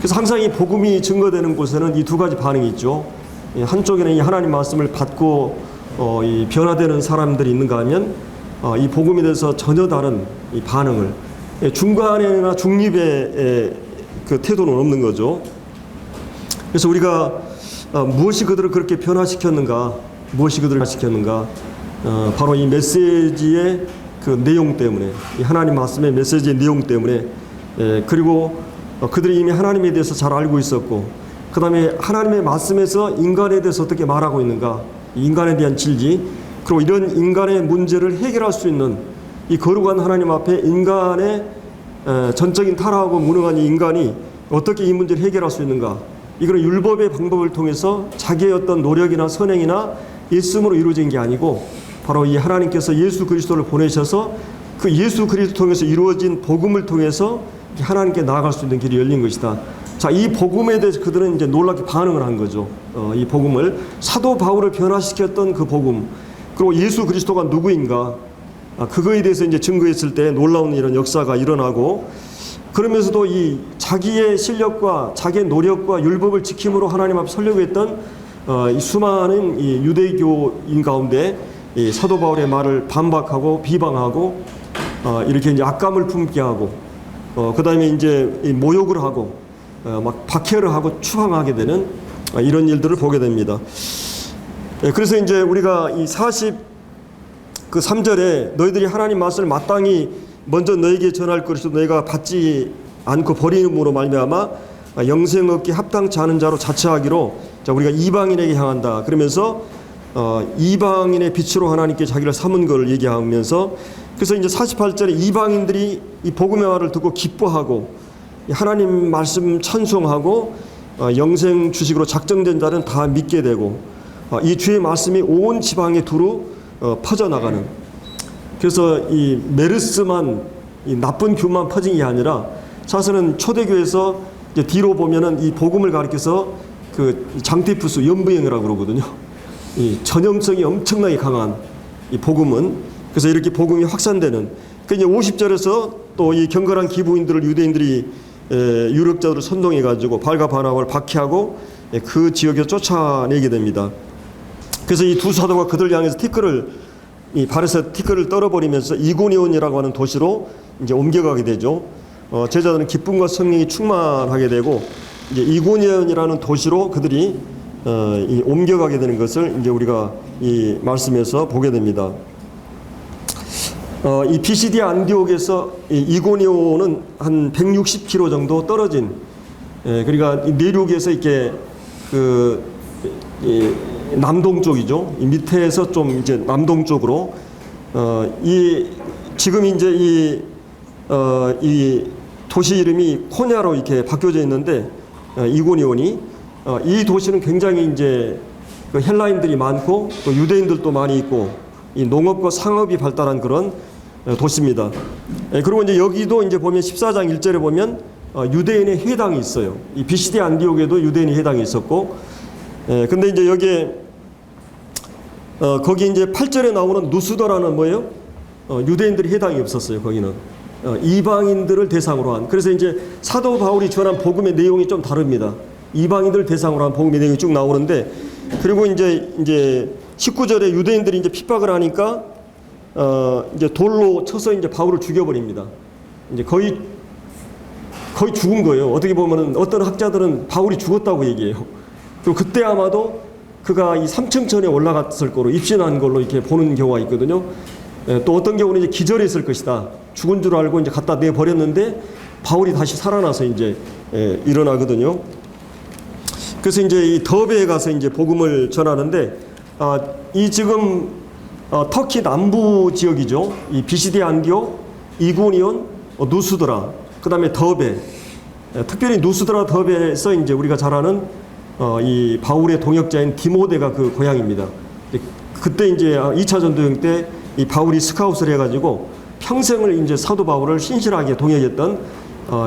그래서 항상 이 복음이 증거되는 곳에는 이 두 가지 반응이 있죠. 한쪽에는 이 하나님 말씀을 받고 이 변화되는 사람들이 있는가 하면 이 복음에 대해서 전혀 다른 이 반응을, 중간에나 중립의 그 태도는 없는 거죠. 그래서 우리가 무엇이 그들을 그렇게 변화시켰는가, 무엇이 그들을 변화시켰는가, 바로 이 메시지의 그 내용 때문에, 이 하나님 말씀의 메시지의 내용 때문에, 그리고 그들이 이미 하나님에 대해서 잘 알고 있었고, 그 다음에 하나님의 말씀에서 인간에 대해서 어떻게 말하고 있는가, 인간에 대한 진리, 그리고 이런 인간의 문제를 해결할 수 있는 이 거룩한 하나님 앞에 인간의 전적인 타락하고 무능한 이 인간이 어떻게 이 문제를 해결할 수 있는가, 이거는 율법의 방법을 통해서 자기의 어떤 노력이나 선행이나 일심으로 이루어진 게 아니고 바로 이 하나님께서 예수 그리스도를 보내셔서 그 예수 그리스도 통해서 이루어진 복음을 통해서 하나님께 나아갈 수 있는 길이 열린 것이다. 자, 이 복음에 대해서 그들은 이제 놀랍게 반응을 한 거죠. 이 복음을, 사도 바울을 변화시켰던 그 복음, 그리고 예수 그리스도가 누구인가, 그거에 대해서 이제 증거했을 때 놀라운 이런 역사가 일어나고, 그러면서도 이 자기의 실력과 자기의 노력과 율법을 지킴으로 하나님 앞에 서려고 했던 이 수많은 이 유대교인 가운데 이 사도 바울의 말을 반박하고 비방하고 이렇게 이제 악감을 품게 하고, 그 다음에 이제 이 모욕을 하고 막 박해를 하고 추방하게 되는 이런 일들을 보게 됩니다. 그래서 이제 우리가 이 43절에 너희들이 하나님 말씀을 마땅히 먼저 너에게 전할 것이도 너희가 받지 않고 버리므로 말미암아 영생 얻기 합당치 않은 자로 자처하기로, 자, 우리가 이방인에게 향한다 그러면서 이방인의 빛으로 하나님께 자기를 삼은 것을 얘기하면서, 그래서 이제 48절에 이방인들이 이 복음의 말을 듣고 기뻐하고 하나님 말씀 찬송하고 영생 주식으로 작정된 자는 다 믿게 되고 이 주의 말씀이 온 지방에 두루 퍼져나가는, 그래서 이 메르스만, 이 나쁜 교만 퍼진 게 아니라 사실은 초대교회에서 이제 뒤로 보면은 이 복음을 가리켜서 그 장티푸스 연부형이라고 그러거든요. 이 전염성이 엄청나게 강한 이 복음은, 그래서 이렇게 복음이 확산되는, 그 이제 50절에서 또 이 경건한 기부인들을 유대인들이 유력자들을 선동해 가지고 발과 바나바를 박해하고 그 지역에서 쫓아내게 됩니다. 그래서 이 두 사도가 그들 향해서 이 발에서 티끌을 떨어버리면서 이고니온이라고 하는 도시로 이제 옮겨가게 되죠. 제자들은 기쁨과 성령이 충만하게 되고 이제 이고니온이라는 도시로 그들이 옮겨가게 되는 것을 이제 우리가 이 말씀에서 보게 됩니다. 이 비시디아 안디옥에서 이고니온은 한 160km 정도 떨어진, 그러니까 내륙에서 이렇게 남동쪽이죠. 이 밑에서 좀 이제 남동쪽으로, 지금 이제 이 도시 이름이 코냐로 이렇게 바뀌어져 있는데, 이고니온이, 이 도시는 굉장히 이제 그 헬라인들이 많고 또 유대인들도 많이 있고 이 농업과 상업이 발달한 그런 도시입니다. 그리고 이제 여기도 이제 보면 14장 1절에 보면 유대인의 회당이 있어요. 이 비시디아 안디옥에도 유대인의 회당이 있었고, 근데 이제 여기에 거기 이제 8절에 나오는 누스더라는 뭐예요? 유대인들의 회당이 없었어요. 거기는 이방인들을 대상으로 한. 그래서 이제 사도 바울이 전한 복음의 내용이 좀 다릅니다. 이방인들 대상으로 한 복음의 내용이 쭉 나오는데, 그리고 이제 19절에 유대인들이 이제 핍박을 하니까 이제 돌로 쳐서 이제 바울을 죽여버립니다. 이제 거의 죽은 거예요. 어떻게 보면은 어떤 학자들은 바울이 죽었다고 얘기해요. 그리고 그때 아마도 그가 이 3층천에 올라갔을 거로 입신한 걸로 이렇게 보는 경우가 있거든요. 또 어떤 경우는 이제 기절했을 것이다. 죽은 줄 알고 이제 갖다 내버렸는데 바울이 다시 살아나서 이제 일어나거든요. 그래서 이제 이 더베에 가서 이제 복음을 전하는데, 이 지금 터키 남부 지역이죠. 이 비시디아 안디옥, 이고니온, 누스드라, 그 다음에 더베, 특별히 누스드라 더베에서 이제 우리가 잘 아는 이 바울의 동역자인 디모데가 그 고향입니다. 그때 이제 2차 전도행 때 이 바울이 스카웃을 해가지고 평생을 이제 사도 바울을 신실하게 동역했던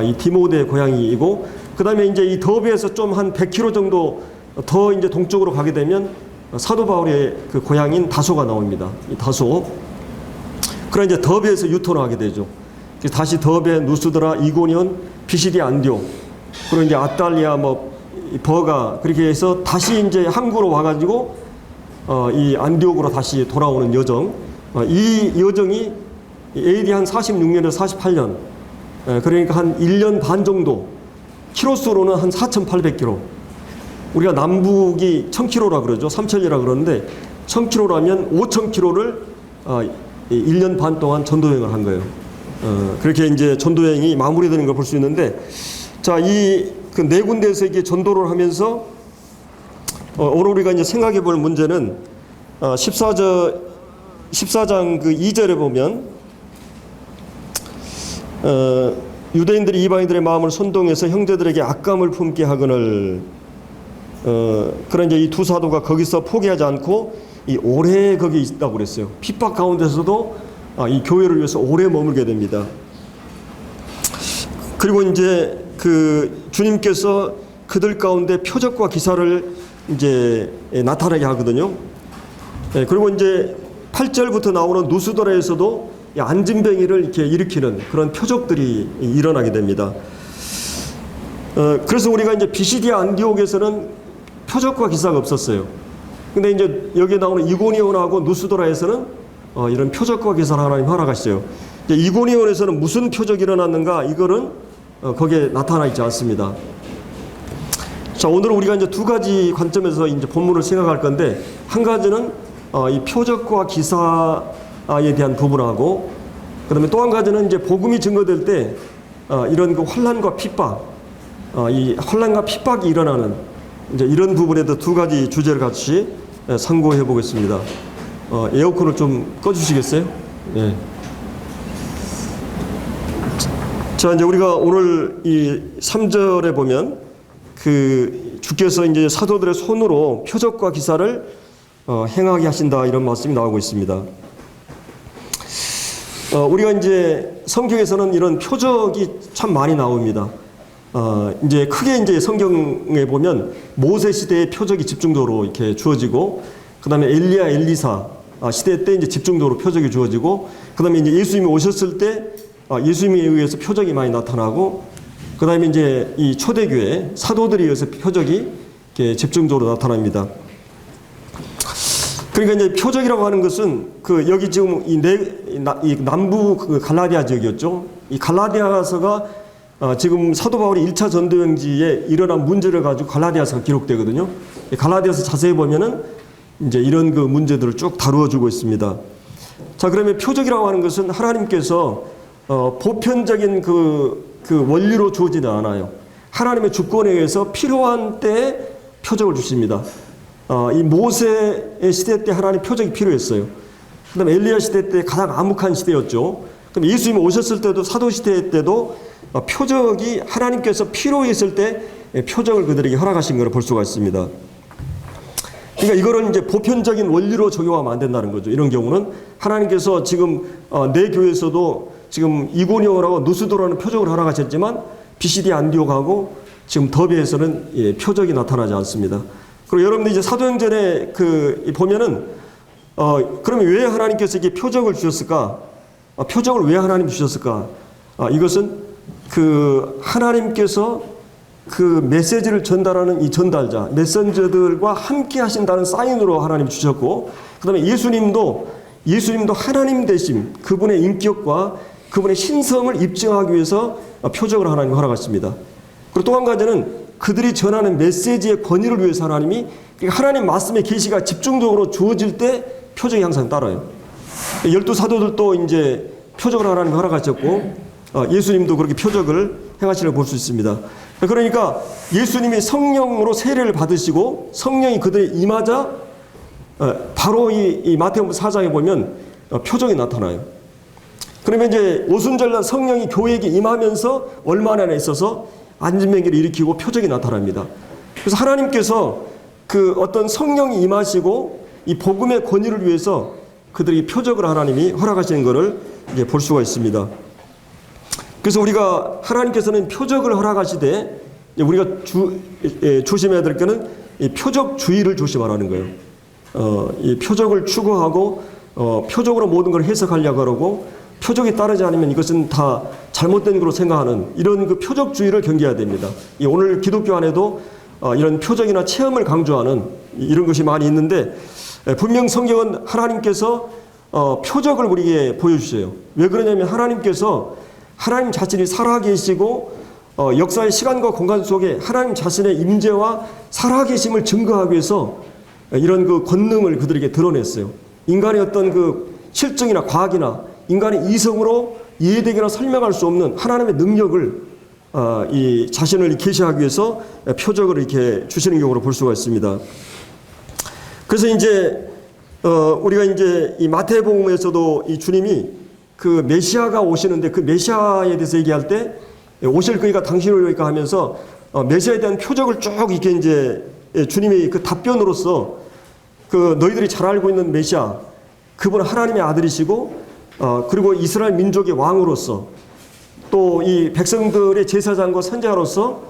이 디모데의 고향이고, 그 다음에 이제 이 더베에서 좀 한 100km 정도 더 이제 동쪽으로 가게 되면 사도 바울의 그 고향인 다소가 나옵니다. 이 다소. 그러나 이제 더베에서 유턴을 하게 되죠. 다시 더베, 누스드라, 이고니온, 비시디아 안디옥, 그리고 이제 아달리아 버가 그렇게 해서 다시 이제 항구로 와가지고 이 안디옥으로 다시 돌아오는 여정. 이 여정이 AD 한 46년에서 48년. 그러니까 한 1년 반 정도. 키로수로는 한 4,800km. 우리가 남북이 1,000km라 그러죠. 3,000이라 그러는데 1,000km라면 5,000km를 1년 반 동안 전도여행을 한 거예요. 그렇게 이제 전도여행이 마무리되는 걸 볼 수 있는데, 자, 이 그 네 군데에서 이게 전도를 하면서 오늘 우리가 이제 생각해 볼 문제는 14장 그 2절에 보면 유대인들이 이방인들의 마음을 선동해서 형제들에게 악감을 품게 하거늘. 그런 이제 이 두 사도가 거기서 포기하지 않고 이 오래 거기 있다고 그랬어요. 핍박 가운데서도 이 교회를 위해서 오래 머물게 됩니다. 그리고 이제 그 주님께서 그들 가운데 표적과 기사를 이제 나타나게 하거든요. 그리고 이제 8절부터 나오는 누스도라에서도 안진뱅이를 이렇게 일으키는 그런 표적들이 일어나게 됩니다. 그래서 우리가 이제 비시디아 안디옥에서는 표적과 기사가 없었어요. 근데 이제 여기에 나오는 이고니온하고 누스도라에서는 이런 표적과 기사를 하나님 허락하시죠. 이제 이고니온에서는 무슨 표적이 일어났는가? 이거는 거기에 나타나 있지 않습니다. 자, 오늘은 우리가 이제 두 가지 관점에서 이제 본문을 생각할 건데, 한 가지는 이 표적과 기사에 대한 부분하고, 그다음에 또 한 가지는 이제 복음이 증거될 때 이런 그 환난과 핍박, 이 환난과 핍박이 일어나는 이제 이런 부분에도 두 가지 주제를 같이 상고해 보겠습니다. 에어컨을 좀 꺼주시겠어요? 예. 자, 이제 우리가 오늘 이 3절에 보면 그 주께서 이제 사도들의 손으로 표적과 기사를 행하게 하신다, 이런 말씀이 나오고 있습니다. 우리가 이제 성경에서는 이런 표적이 참 많이 나옵니다. 이제 크게 이제 성경에 보면 모세 시대의 표적이 집중적으로 이렇게 주어지고, 그 다음에 엘리야, 엘리사 시대 때 이제 집중적으로 표적이 주어지고, 그 다음에 이제 예수님이 오셨을 때 예수님에 의해서 표적이 많이 나타나고, 그 다음에 이제 이 초대교회 사도들에 의해서 표적이 이렇게 집중적으로 나타납니다. 그러니까 이제 표적이라고 하는 것은 그 여기 지금 이 남부 그 갈라디아 지역이었죠. 이 갈라디아서가 지금 사도 바울이 1차 전도여행지에 일어난 문제를 가지고 갈라디아서가 기록되거든요. 갈라디아서 자세히 보면은 이제 이런 그 문제들을 쭉 다루어 주고 있습니다. 자, 그러면 표적이라고 하는 것은 하나님께서 보편적인 그 원리로 주어지지 않아요. 하나님의 주권에 의해서 필요한 때에 표적을 주십니다. 이 모세의 시대 때 하나님 표적이 필요했어요. 그 다음에 엘리야 시대 때 가장 암흑한 시대였죠. 그럼 예수님이 오셨을 때도 사도 시대 때도 표적이 하나님께서 필요했을 때 표적을 그들에게 허락하신 것을 볼 수가 있습니다. 그러니까 이거는 이제 보편적인 원리로 적용하면 안 된다는 거죠. 이런 경우는 하나님께서 지금 내 교회에서도 지금 이고니온하고 누스도라는 표적을 허락하셨지만 비시디아 안디옥하고 지금 더비에서는 표적이 나타나지 않습니다. 그리고 여러분들 이제 사도행전에 보면은 그러면 왜 하나님께서 이게 표적을 주셨을까? 표적을 왜 하나님 주셨을까? 이것은 그 하나님께서 그 메시지를 전달하는 이 전달자, 메신저들과 함께 하신다는 사인으로 하나님 주셨고, 그 다음에 예수님도 하나님 되심, 그분의 인격과 그분의 신성을 입증하기 위해서 표적을 하나님 허락하십니다. 그리고 또 한 가지는 그들이 전하는 메시지의 권위를 위해서 하나님이, 그러니까 하나님 말씀의 계시가 집중적으로 주어질 때 표적이 항상 따라요. 12사도들도 이제 표적을 하나님 허락하셨고, 예수님도 그렇게 표적을 행하시는 걸 볼 수 있습니다. 그러니까 예수님이 성령으로 세례를 받으시고 성령이 그들에 임하자 바로 이 마태복음 4장에 보면 표적이 나타나요. 그러면 이제 오순절날 성령이 교회에게 임하면서 얼마 안에 있어서 안진뱅이를 일으키고 표적이 나타납니다. 그래서 하나님께서 그 어떤 성령이 임하시고 이 복음의 권위를 위해서 그들이 표적을 하나님이 허락하시는 것을 이제 볼 수가 있습니다. 그래서 우리가 하나님께서는 표적을 허락하시되 우리가 조심해야 될 것은 이 표적주의를 조심하라는 거예요. 이 표적을 추구하고 표적으로 모든 걸 해석하려고 그러고 표적이 따르지 않으면 이것은 다 잘못된 것으로 생각하는 이런 그 표적주의를 경계해야 됩니다. 오늘 기독교 안에도 이런 표적이나 체험을 강조하는 이런 것이 많이 있는데, 분명 성경은 하나님께서 표적을 우리에게 보여주세요. 왜 그러냐면 하나님께서 하나님 자신이 살아계시고 역사의 시간과 공간 속에 하나님 자신의 임재와 살아계심을 증거하기 위해서 이런 그 권능을 그들에게 드러냈어요. 인간의 어떤 그 실증이나 과학이나 인간의 이성으로 이해되거나 설명할 수 없는 하나님의 능력을 이 자신을 계시하기 위해서 표적을 이렇게 주시는 경우로 볼 수가 있습니다. 그래서 이제 우리가 이제 이 마태복음에서도 이 주님이 그 메시아가 오시는데 그 메시아에 대해서 얘기할 때 오실 그이가 당신이로니까 하면서 메시아에 대한 표적을 쭉 이렇게 이제 주님의 그 답변으로서 그 너희들이 잘 알고 있는 메시아, 그분은 하나님의 아들이시고 그리고 이스라엘 민족의 왕으로서 또 이 백성들의 제사장과 선지자로서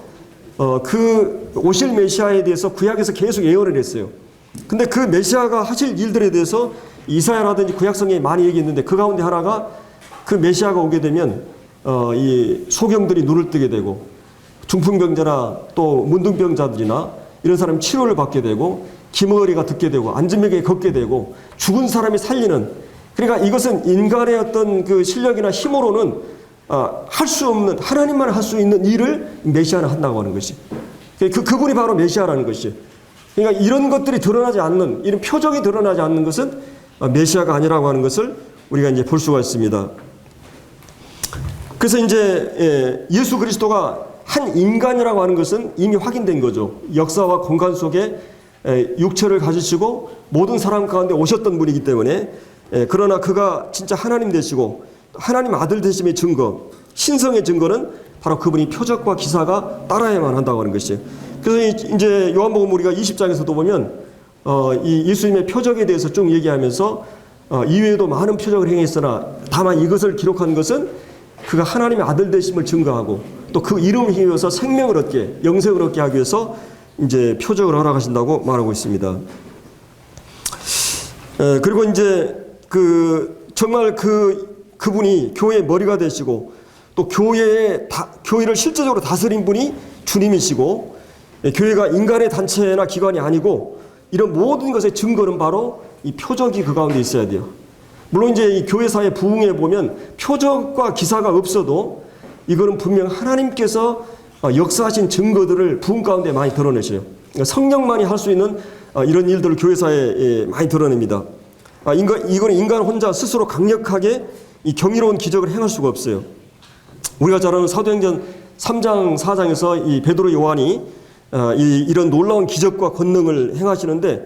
그 오실 메시아에 대해서 구약에서 계속 예언을 했어요. 근데 그 메시아가 하실 일들에 대해서 이사야라든지 구약성경에 많이 얘기했는데 그 가운데 하나가 그 메시아가 오게 되면 이 소경들이 눈을 뜨게 되고 중풍병자나 또 문둥병자들이나 이런 사람이 치료를 받게 되고 기머리가 듣게 되고 안진뱅이가 걷게 되고 죽은 사람이 살리는, 그러니까 이것은 인간의 어떤 그 실력이나 힘으로는 할 수 없는, 하나님만 할 수 있는 일을 메시아는 한다고 하는 것이, 그분이 바로 메시아라는 것이. 그러니까 이런 것들이 드러나지 않는, 이런 표적이 드러나지 않는 것은 메시아가 아니라고 하는 것을 우리가 이제 볼 수가 있습니다. 그래서 이제 예수 그리스도가 한 인간이라고 하는 것은 이미 확인된 거죠. 역사와 공간 속에 육체를 가지시고 모든 사람 가운데 오셨던 분이기 때문에, 그러나 그가 진짜 하나님 되시고 하나님 아들 되심의 증거, 신성의 증거는 바로 그분이 표적과 기사가 따라야만 한다고 하는 것이에요. 그래서 이제 요한복음 우리가 20장에서도 보면 이 예수님의 표적에 대해서 좀 얘기하면서 이외에도 많은 표적을 행했으나 다만 이것을 기록한 것은 그가 하나님의 아들 되심을 증거하고 또 그 이름을 힘입어서 생명을 얻게, 영생을 얻게 하기 위해서 이제 표적을 허락하신다고 말하고 있습니다. 그리고 이제 정말 그분이 교회의 머리가 되시고 또 교회를 실제적으로 다스린 분이 주님이시고, 교회가 인간의 단체나 기관이 아니고 이런 모든 것의 증거는 바로 이 표적이 그 가운데 있어야 돼요. 물론 이제 이 교회사의 부흥에 보면 표적과 기사가 없어도 이거는 분명 하나님께서 역사하신 증거들을 부흥 가운데 많이 드러내셔요. 그러니까 성령만이 할 수 있는 이런 일들을 교회사에 많이 드러냅니다. 이거는 인간 혼자 스스로 강력하게 이 경이로운 기적을 행할 수가 없어요. 우리가 잘 아는 사도행전 3장 4장에서 이 베드로 요한이 이런 놀라운 기적과 권능을 행하시는데,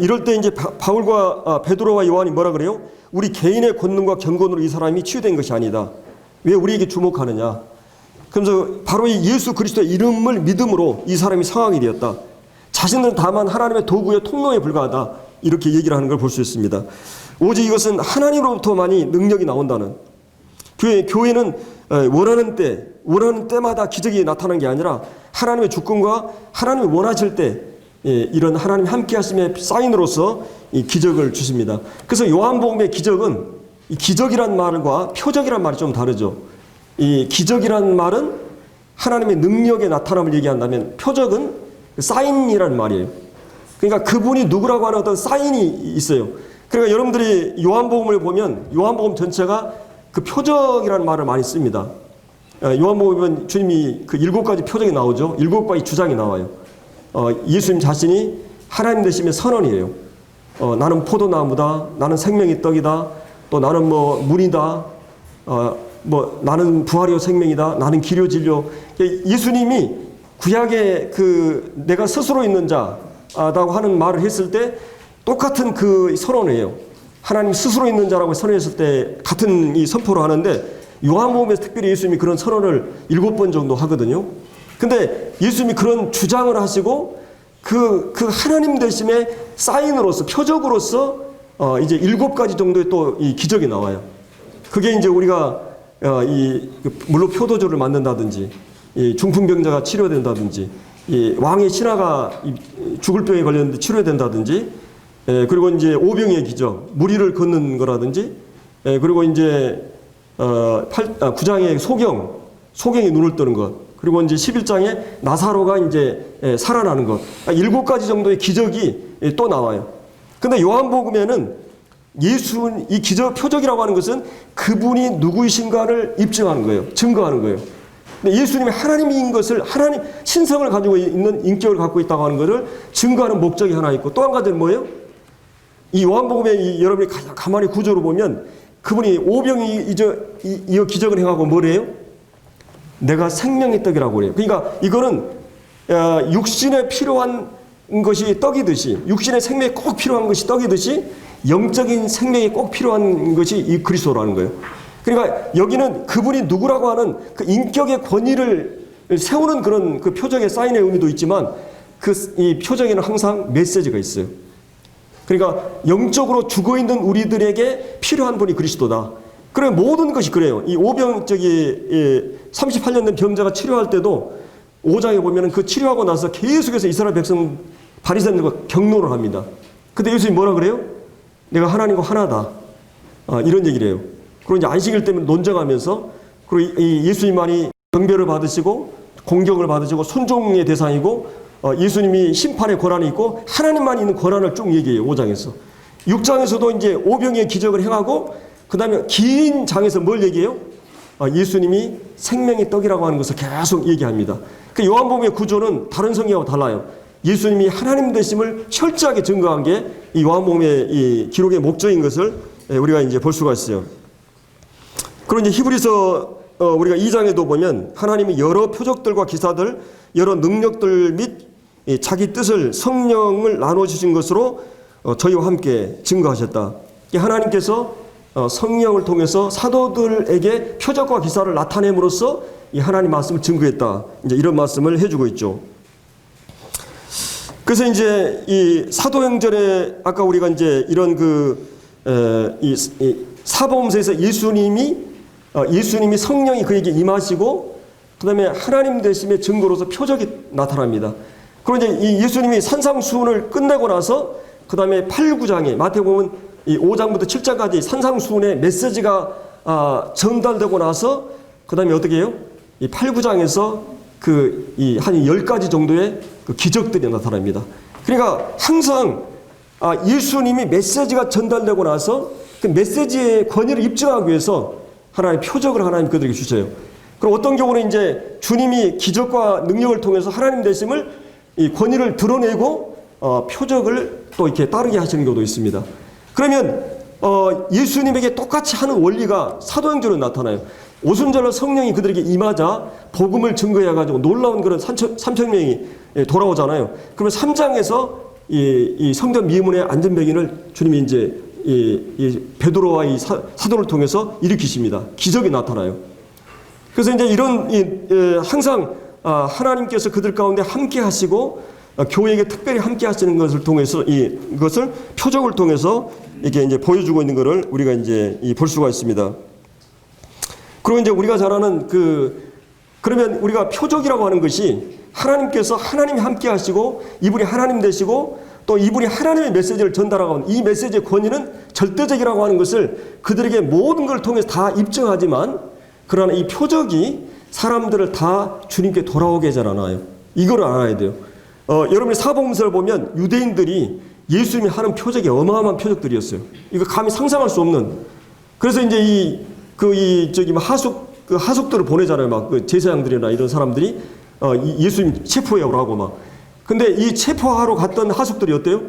이럴 때 이제 바울과 베드로와 요한이 뭐라 그래요? 우리 개인의 권능과 경건으로 이 사람이 치유된 것이 아니다. 왜 우리에게 주목하느냐? 그러면서 바로 이 예수 그리스도의 이름을 믿음으로 이 사람이 성하게 되었다. 자신은 다만 하나님의 도구의 통로에 불과하다. 이렇게 얘기를 하는 걸 볼 수 있습니다. 오직 이것은 하나님으로부터만이 능력이 나온다는, 교회는 원하는 때마다 기적이 나타나는 게 아니라 하나님의 주권과 하나님이 원하실 때 이런 하나님 함께 하심의 사인으로서 이 기적을 주십니다. 그래서 요한복음의 기적은 이 기적이란 말과 표적이란 말이 좀 다르죠. 이 기적이란 말은 하나님의 능력의 나타남을 얘기한다면 표적은 사인이라는 말이에요. 그러니까 그분이 누구라고 하는 어떤 사인이 있어요. 그러니까 여러분들이 요한복음을 보면 요한복음 전체가 그 표적이라는 말을 많이 씁니다. 요한복음은 주님이 그 7가지 표적이 나오죠. 7가지 주장이 나와요. 예수님 자신이 하나님 되심의 선언이에요. 나는 포도나무다. 나는 생명의 떡이다. 또 나는 뭐 문이다. 나는 부활이요 생명이다. 나는 길이요 진리요. 예수님이 구약에 내가 스스로 있는 자라고 하는 말을 했을 때 똑같은 그 선언이에요. 하나님 스스로 있는 자라고 선언했을 때 같은 이 선포를 하는데, 요한복음에서 특별히 예수님이 그런 선언을 7번 정도 하거든요. 근데 예수님이 그런 주장을 하시고 그 하나님 되심의 사인으로서, 표적으로서 이제 7가지 정도의 또 이 기적이 나와요. 그게 이제 우리가 물로 표도주를 만든다든지, 이 중풍병자가 치료된다든지, 이 왕의 신하가 죽을 병에 걸렸는데 치료된다든지, 그리고 이제 오병이의 기적, 무리를 걷는 거라든지, 그리고 이제 9장의 소경이 눈을 뜨는 것, 그리고 이제 11장에 나사로가 이제 살아나는 것, 7가지 정도의 기적이 또 나와요. 근데 요한복음에는 이 기적 표적이라고 하는 것은 그분이 누구이신가를 입증하는 거예요. 증거하는 거예요. 근데 예수님이 하나님인 것을, 하나님 신성을 가지고 있는 인격을 갖고 있다고 하는 것을 증거하는 목적이 하나 있고, 또 한 가지는 뭐예요? 이 요한복음에 여러분이 가만히 구조로 보면 그분이 오병이 이어 기적을 행하고 뭐래요? 내가 생명의 떡이라고 그래요. 그러니까 이거는 육신에 필요한 것이 떡이듯이, 육신의 생명이 꼭 필요한 것이 떡이듯이 영적인 생명이 꼭 필요한 것이 이 그리스도라는 거예요. 그러니까 여기는 그분이 누구라고 하는 그 인격의 권위를 세우는 그런 그 표적의 사인의 의미도 있지만 이 표적에는 항상 메시지가 있어요. 그러니까 영적으로 죽어있는 우리들에게 필요한 분이 그리스도다. 그래 모든 것이 그래요. 이 38년 된 병자가 치료할 때도 5장에 보면 그 치료하고 나서 계속해서 이스라엘 백성 바리새인들과 격노를 합니다. 근데 예수님이 뭐라 그래요? 내가 하나님과 하나다. 이런 얘기를 해요. 그리고 이제 안식일 때문에 논쟁하면서, 그리고 예수님만이 경배를 받으시고 공경을 받으시고 순종의 대상이고 예수님이 심판의 권한이 있고 하나님만 있는 권한을 쭉 얘기해요. 5장에서. 6장에서도 이제 오병이의 기적을 행하고 그 다음에 긴 장에서 뭘 얘기해요? 예수님이 생명의 떡이라고 하는 것을 계속 얘기합니다. 그 요한복음의 구조는 다른 성경하고 달라요. 예수님이 하나님 되심을 철저하게 증거한 게 이 요한복음의 이 기록의 목적인 것을 우리가 이제 볼 수가 있어요. 그리고 이제 히브리서 우리가 2장에도 보면 하나님이 여러 표적들과 기사들, 여러 능력들 및 자기 뜻을 성령을 나눠주신 것으로 저희와 함께 증거하셨다. 하나님께서 성령을 통해서 사도들에게 표적과 기사를 나타냄으로써 이 하나님 말씀을 증거했다. 이제 이런 말씀을 해주고 있죠. 그래서 이제 이 사도행전에 아까 우리가 이제 이런 이 사복음서에서 예수님이 성령이 그에게 임하시고 그다음에 하나님 되심의 증거로서 표적이 나타납니다. 그리고 이제 이 예수님이 산상수훈을 끝내고 나서 그다음에 8, 9장에 마태복음은 이 5장부터 7장까지 산상수훈의 메시지가 전달되고 나서 그다음에 어떻게 해요? 이 8, 9장에서 이 한 10가지 정도의 그 기적들이 나타납니다. 그러니까 항상 예수님이 메시지가 전달되고 나서 그 메시지의 권위를 입증하기 위해서 하나님 표적을 하나님 그들에게 주세요. 그리고 어떤 경우는 이제 주님이 기적과 능력을 통해서 하나님 되심을 이 권위를 드러내고 표적을 또 이렇게 따르게 하시는 경우도 있습니다. 그러면 예수님에게 똑같이 하는 원리가 사도행전에 나타나요. 오순절날 성령이 그들에게 임하자 복음을 증거해가지고 놀라운 그런 3,000명이 돌아오잖아요. 그러면 3장에서 이 성전 미문의 안전병인을 주님이 이제 이 베드로와 이 사도를 통해서 일으키십니다. 기적이 나타나요. 그래서 이제 이런 항상 하나님께서 그들 가운데 함께 하시고 교회에게 특별히 함께 하시는 것을 통해서 이것을 표적을 통해서 이렇게 이제 보여주고 있는 것을 우리가 이제 볼 수가 있습니다. 그리고 이제 우리가 잘 아는 그러면 우리가 표적이라고 하는 것이 하나님께서 하나님이 함께 하시고 이분이 하나님 되시고 또 이분이 하나님의 메시지를 전달하고 하는 이 메시지의 권위는 절대적이라고 하는 것을 그들에게 모든 걸 통해서 다 입증하지만 그러나 이 표적이 사람들을 다 주님께 돌아오게 하지 않아요. 이걸 알아야 돼요. 여러분이 사복음서를 보면 유대인들이 예수님이 하는 표적이 어마어마한 표적들이었어요. 이거 감히 상상할 수 없는. 그래서 이제 하숙들을 보내잖아요. 막 그 제사장들이나 이런 사람들이 예수님 체포해오라고 막. 근데 이 체포하러 갔던 하숙들이 어때요?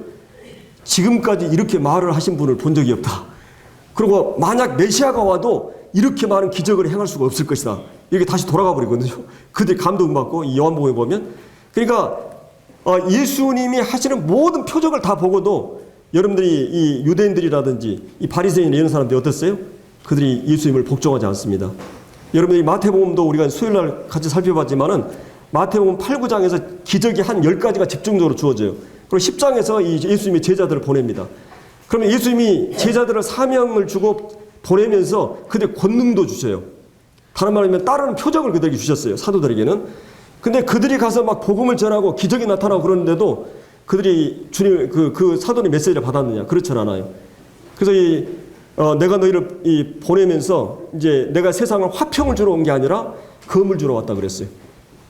지금까지 이렇게 말을 하신 분을 본 적이 없다. 그리고 만약 메시아가 와도 이렇게 많은 기적을 행할 수가 없을 것이다. 이렇게 다시 돌아가 버리거든요. 그들이 감동받고 이 요한복음에 보면. 그러니까 예수님이 하시는 모든 표적을 다 보고도 여러분들이 이 유대인들이라든지 이 바리새인 이런 사람들이 어땠어요? 그들이 예수님을 복종하지 않습니다. 여러분들이 마태복음도 우리가 수요일날 같이 살펴봤지만은 마태복음 8, 9장에서 기적이 한 10가지가 집중적으로 주어져요. 그리고 10장에서 예수님이 제자들을 보냅니다. 그러면 예수님이 제자들을 사명을 주고 보내면서 그들 권능도 주세요. 다른 말로 하면 따르는 표적을 그들에게 주셨어요. 사도들에게는. 근데 그들이 가서 막 복음을 전하고 기적이 나타나고 그러는데도 그들이 주님 그 사도의 메시지를 받았느냐? 그렇지 않아요. 그래서 내가 너희를 보내면서 이제 내가 세상을 화평을 주러 온 게 아니라 검을 주러 왔다 그랬어요.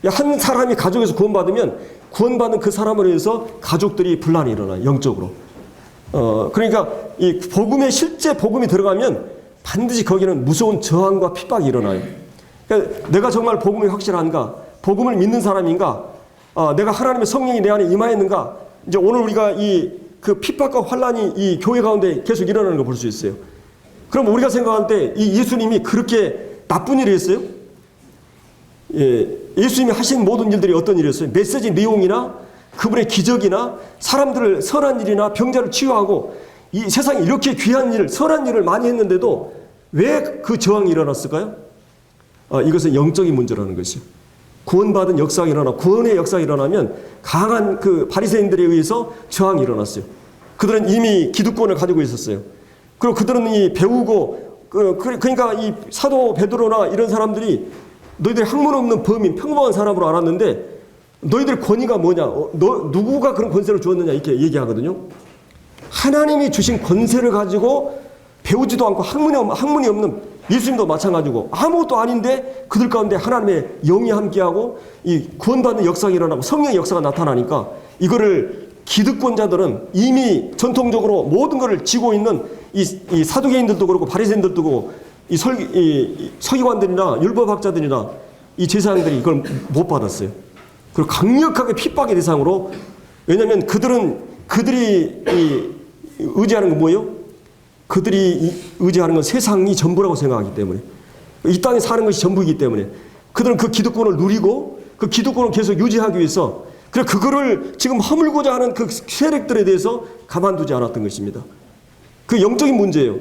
한 사람이 가족에서 구원받으면 구원받은 그 사람으로 해서 가족들이 분란이 일어나요. 영적으로. 그러니까 이 복음에 실제 복음이 들어가면 반드시 거기는 무서운 저항과 핍박이 일어나요. 그러니까 내가 정말 복음이 확실한가? 복음을 믿는 사람인가? 내가 하나님의 성령이 내 안에 임하였는가? 이제 오늘 우리가 그 핍박과 환란이 이 교회 가운데 계속 일어나는 걸 볼 수 있어요. 그럼 우리가 생각할 때 이 예수님이 그렇게 나쁜 일을 했어요? 예수님이 하신 모든 일들이 어떤 일이었어요? 메시지 내용이나 그분의 기적이나 사람들을 선한 일이나 병자를 치유하고 이 세상에 이렇게 귀한 일, 선한 일을 많이 했는데도 왜 그 저항이 일어났을까요? 이것은 영적인 문제라는 것이요. 구원받은 역사가 일어나 구원의 역사가 일어나면 강한 그 바리새인들에 의해서 저항이 일어났어요. 그들은 이미 기득권을 가지고 있었어요. 그리고 그들은 이 배우고 그러니까 이 사도 베드로나 이런 사람들이 너희들이 학문 없는 범인 평범한 사람으로 알았는데 너희들 권위가 뭐냐? 누구가 그런 권세를 주었느냐? 이렇게 얘기하거든요. 하나님이 주신 권세를 가지고 배우지도 않고 학문이 없는 예수님도 마찬가지고 아무것도 아닌데 그들 가운데 하나님의 영이 함께하고 이 구원받는 역사가 일어나고 성령의 역사가 나타나니까 이거를 기득권자들은 이미 전통적으로 모든 것을 쥐고 있는 이 사두개인들도 그렇고 바리새인들도 그렇고 이 서기관들이나 율법학자들이나 이 제사장들이 이걸 못 받았어요. 그리고 강력하게 핍박의 대상으로, 왜냐하면 그들이 의지하는 건 뭐예요? 그들이 의지하는 건 세상이 전부라고 생각하기 때문에, 이 땅에 사는 것이 전부이기 때문에 그들은 그 기득권을 누리고 그 기득권을 계속 유지하기 위해서 그거를 지금 허물고자 하는 그 세력들에 대해서 가만두지 않았던 것입니다. 그 영적인 문제예요.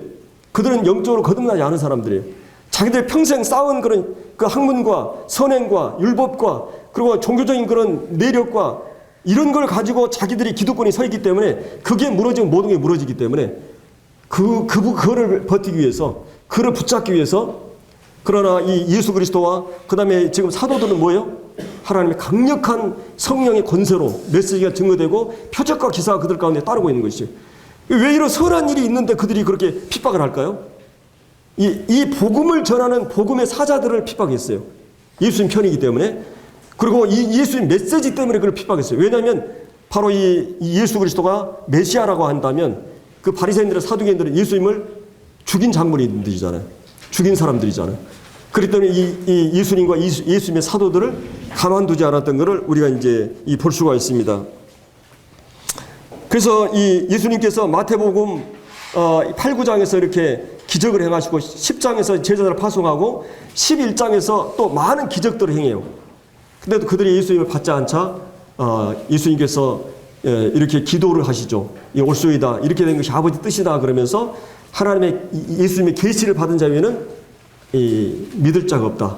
그들은 영적으로 거듭나지 않은 사람들이에요. 자기들 평생 쌓은 그런 그 학문과 선행과 율법과 그리고 종교적인 그런 내력과 이런 걸 가지고 자기들이 기득권이 서 있기 때문에 그게 무너지면 모든 게 무너지기 때문에 그거를 버티기 위해서, 그를 붙잡기 위해서, 그러나 이 예수 그리스도와 그 다음에 지금 사도들은 뭐예요? 하나님의 강력한 성령의 권세로 메시지가 증거되고 표적과 기사가 그들 가운데 따르고 있는 것이죠. 왜 이런 선한 일이 있는데 그들이 그렇게 핍박을 할까요? 이 복음을 전하는 복음의 사자들을 핍박했어요. 예수님 편이기 때문에. 그리고 이 예수님 메시지 때문에 그걸 핍박했어요. 왜냐하면 바로 이 예수 그리스도가 메시아라고 한다면 그 바리새인들과 사두개인들은 예수님을 죽인 장본인들이잖아요. 죽인 사람들이잖아요. 그렇기 때문에 이 예수님과 예수님의 사도들을 가만두지 않았던 것을 우리가 이제 볼 수가 있습니다. 그래서 이 예수님께서 마태복음 8, 9장에서 이렇게 기적을 해가지고 10장에서 제자들을 파송하고 11장에서 또 많은 기적들을 행해요. 근데도 그들이 예수님을 받지 않자 예수님께서 이렇게 기도를 하시죠. 올소이다. 이렇게 된 것이 아버지 뜻이다. 그러면서 하나님의 예수님의 계시를 받은 자에는 믿을 자가 없다.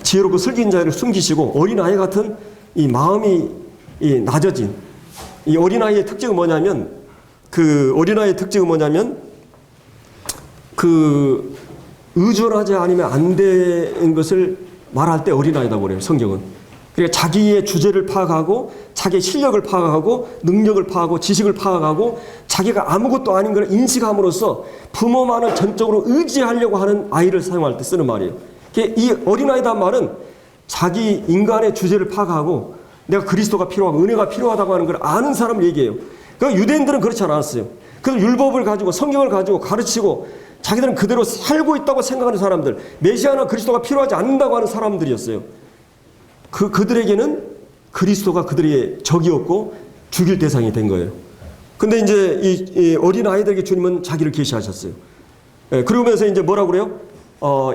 지혜롭고 슬긴 자를 숨기시고 어린아이 같은 이 마음이 낮아진 이 어린아이의 특징은 뭐냐면 의존하지 않으면 안 되는 것을 말할 때 어린아이라고 그래요. 성경은. 그러니까 자기의 주제를 파악하고 자기의 실력을 파악하고 능력을 파악하고 지식을 파악하고 자기가 아무것도 아닌 걸 인식함으로써 부모만을 전적으로 의지하려고 하는 아이를 사용할 때 쓰는 말이에요. 이 어린아이란 말은 자기 인간의 주제를 파악하고 내가 그리스도가 필요하고 은혜가 필요하다고 하는 걸 아는 사람을 얘기해요. 그러니까 유대인들은 그렇지 않았어요. 그들 율법을 가지고 성경을 가지고 가르치고 자기들은 그대로 살고 있다고 생각하는 사람들, 메시아나 그리스도가 필요하지 않는다고 하는 사람들이었어요. 그들에게는 그리스도가 그들의 적이었고 죽일 대상이 된 거예요. 근데 이제 이 어린 아이들에게 주님은 자기를 계시하셨어요. 그러면서 이제 뭐라고 그래요?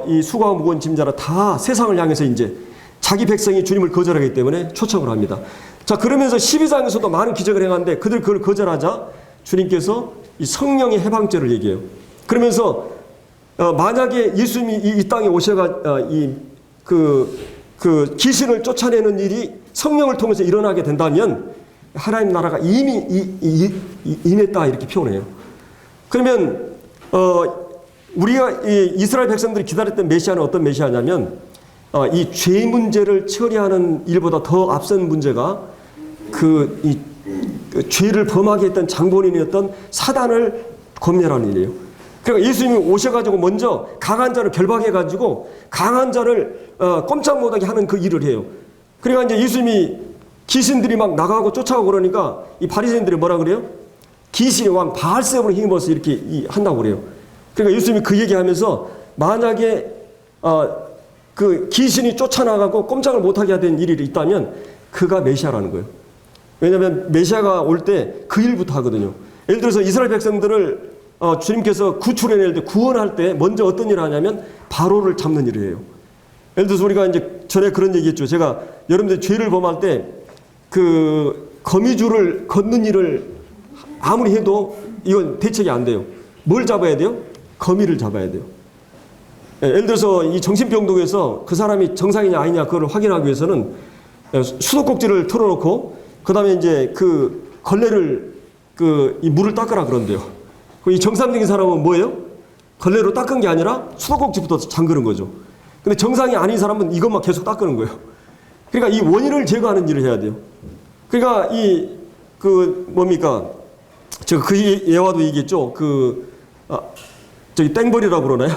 이 수고하고 무거운 짐자라 다 세상을 향해서 이제 자기 백성이 주님을 거절하기 때문에 초청을 합니다. 자, 그러면서 12장에서도 많은 기적을 행하는데 그들 그걸 거절하자 주님께서 이 성령의 해방죄를 얘기해요. 그러면서 만약에 예수님이 이 땅에 오셔가 그 귀신을 쫓아내는 일이 성령을 통해서 일어나게 된다면 하나님 나라가 이미 임했다 이렇게 표현해요. 그러면 우리가 이스라엘 백성들이 기다렸던 메시아는 어떤 메시아냐면 이 죄 문제를 처리하는 일보다 더 앞선 문제가 그 죄를 범하게 했던 장본인이었던 사단을 검열하는 일이에요. 그러니까 예수님이 오셔가지고 먼저 강한 자를 결박해가지고 강한 자를 꼼짝 못하게 하는 그 일을 해요. 그러니까 이제 예수님이 귀신들이 막 나가고 쫓아가고 그러니까 이 바리새인들이 뭐라 그래요? 귀신의 왕 바알세불을 힘입어서 이렇게 한다고 그래요. 그러니까 예수님이 그 얘기하면서 만약에 그 귀신이 쫓아나가고 꼼짝을 못하게 하던 일이 있다면 그가 메시아라는 거예요. 왜냐하면 메시아가 올 때 그 일부터 하거든요. 예를 들어서 이스라엘 백성들을 주님께서 구출해낼 때 구원할 때 먼저 어떤 일을 하냐면 바로를 잡는 일을 해요. 예를 들어서 우리가 이제 전에 그런 얘기했죠. 제가 여러분들 죄를 범할 때 그 거미줄을 걷는 일을 아무리 해도 이건 대책이 안 돼요. 뭘 잡아야 돼요? 거미를 잡아야 돼요. 예를 들어서 이 정신병동에서 그 사람이 정상이냐 아니냐 그걸 확인하기 위해서는 수도꼭지를 틀어놓고 그 다음에 이제 그 걸레를 이 물을 닦으라 그런대요. 이 정상적인 사람은 뭐예요? 걸레로 닦은 게 아니라 수도꼭지부터 잠그는 거죠. 근데 정상이 아닌 사람은 이것만 계속 닦는 거예요. 그러니까 이 원인을 제거하는 일을 해야 돼요. 그러니까 뭡니까? 제가 그 예화도 얘기했죠. 저기 땡벌이라고 그러나요?